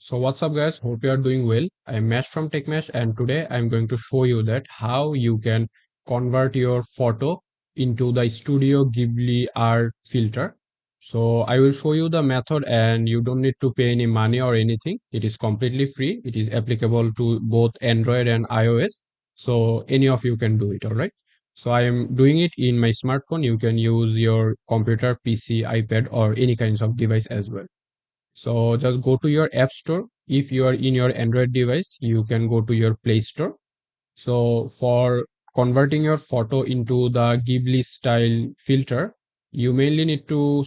So what's up guys, hope you are doing well. I'm Mesh from TechMesh and today I'm going to show you that how you can convert your photo into the Studio Ghibli art filter. So I will show you the method and you don't need to pay any money or anything. It is completely free. It is applicable to both Android and iOS. So any of you can do it, alright? So I am doing it in my smartphone. You can use your computer, PC, iPad or any kinds of device as well. So just go to your app store. If you are in your Android device, you can go to your Play Store. So for converting your photo into the Ghibli style filter, you mainly need to,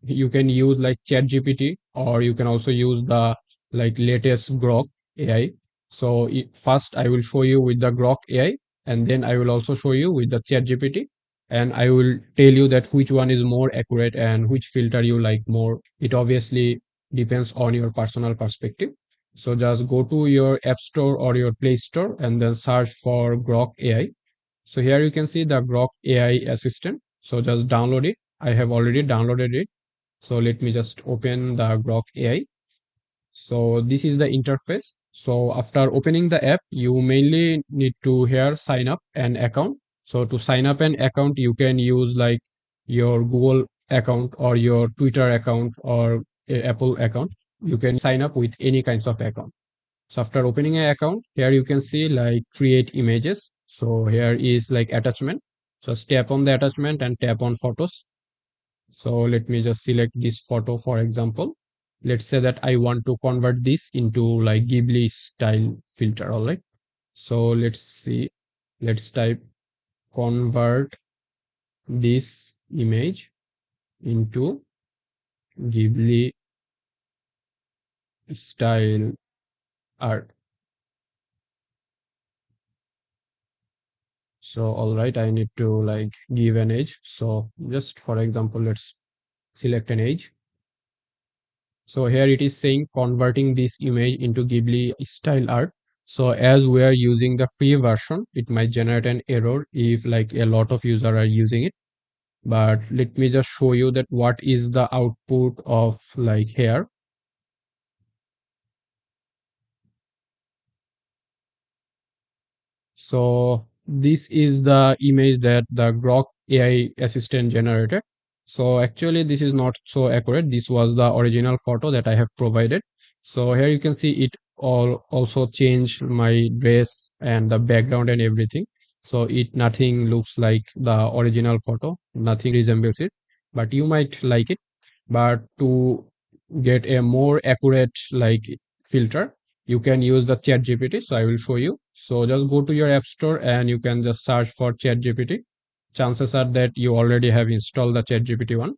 you can use like ChatGPT or you can also use the like latest Grok AI. So first I will show you with the Grok AI and then I will also show you with the ChatGPT and I will tell you that which one is more accurate and which filter you like more. It obviously depends on your personal perspective. So just go to your app store or your Play Store and then search for Grok AI. So here you can see the Grok AI assistant. So just download it. I have already downloaded it. So let me just open the Grok AI. So this is the interface. So after opening the app, you mainly need to here sign up an account. So to sign up an account, you can use like your Google account or your Twitter account or a Apple account. You can sign up with any kinds of account. So after opening an account, here you can see like create images. So here is like attachment. So tap on the attachment and tap on photos. So let me just select this photo for example. Let's say that I want to convert this into like Ghibli style filter. All right. So let's see. Let's type convert this image into Ghibli style art. So all right, I need to like give an age. So just for example, let's select an age. So here it is saying converting this image into Ghibli style art. So as we are using the free version, it might generate an error if like a lot of users are using it. But let me just show you that what is the output of like here. So this is the image that the Grok AI assistant generated. So actually this is not so accurate. This was the original photo that I have provided. So here you can see it all also changed my dress and the background and everything. So it nothing looks like the original photo, nothing resembles it, but you might like it. But to get a more accurate like filter, you can use the chat gpt. So I will show you. So just go to your app store and you can just search for chat gpt. Chances are that you already have installed the chat gpt one.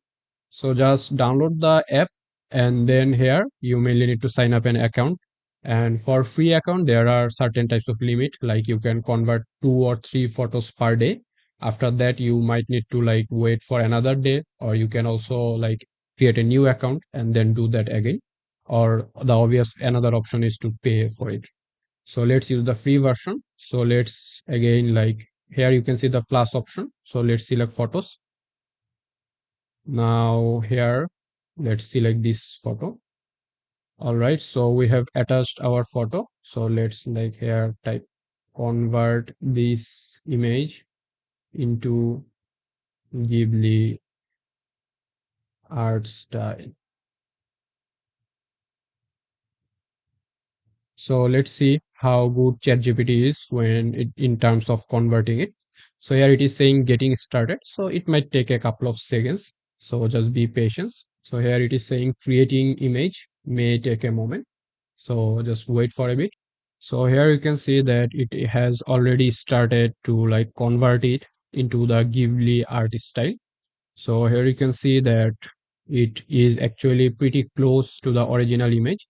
So just download the app and then here you mainly need to sign up an account. And for free account there are certain types of limit, like you can convert 2 or 3 photos per day. After that you might need to like wait for another day, or you can also like create a new account and then do that again, or the obvious another option is to pay for it. So let's use the free version. So let's again like here you can see the plus option. So let's select photos. Now here let's select this photo. All right, so we have attached our photo. So let's like here type convert this image into Ghibli art style. So let's see how good ChatGPT is when it in terms of converting it. So here it is saying getting started. So it might take a couple of seconds. So just be patient. So here it is saying creating image may take a moment. So just wait for a bit. So here you can see that it has already started to like convert it into the Ghibli art style. So here you can see that it is actually pretty close to the original image.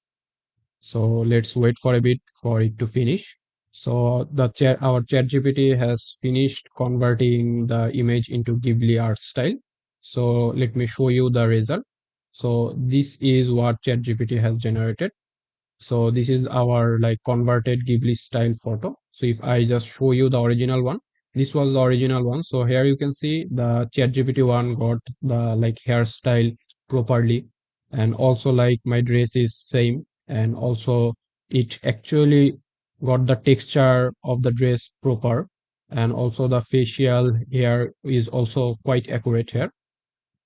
So let's wait for a bit for it to finish. So our ChatGPT has finished converting the image into Ghibli art style. So let me show you the result. So this is what ChatGPT has generated. So this is our like converted Ghibli style photo. So if I just show you the original one, this was the original one. So here you can see the ChatGPT one got the like hairstyle properly, and also like my dress is same. and also it actually got the texture of the dress proper, and also the facial hair is also quite accurate here.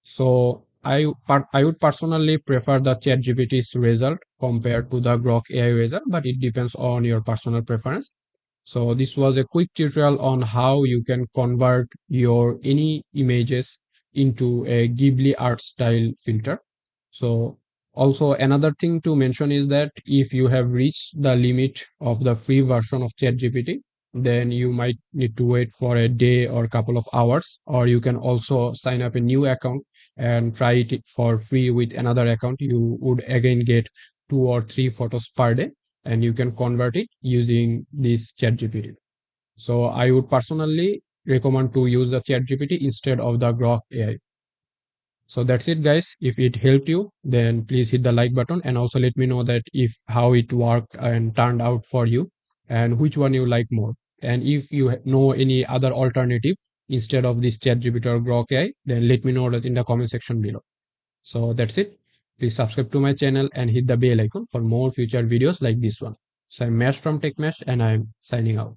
So I would personally prefer the ChatGPT's result compared to the Grok AI result, but it depends on your personal preference. So this was a quick tutorial on how you can convert your any images into a Ghibli art style filter. So also another thing to mention is that if you have reached the limit of the free version of ChatGPT, then you might need to wait for a day or couple of hours, or you can also sign up a new account and try it for free with another account. You would again get 2 or 3 photos per day, and you can convert it using this ChatGPT. So I would personally recommend to use the ChatGPT instead of the Grok AI. So that's it, guys. If it helped you, then please hit the like button and also let me know that if how it worked and turned out for you and which one you like more. And if you know any other alternative instead of this ChatGPT or Grok AI, then let me know that in the comment section below. So that's it. Please subscribe to my channel and hit the bell icon for more future videos like this one. So I'm Mesh from TechMesh and I'm signing out.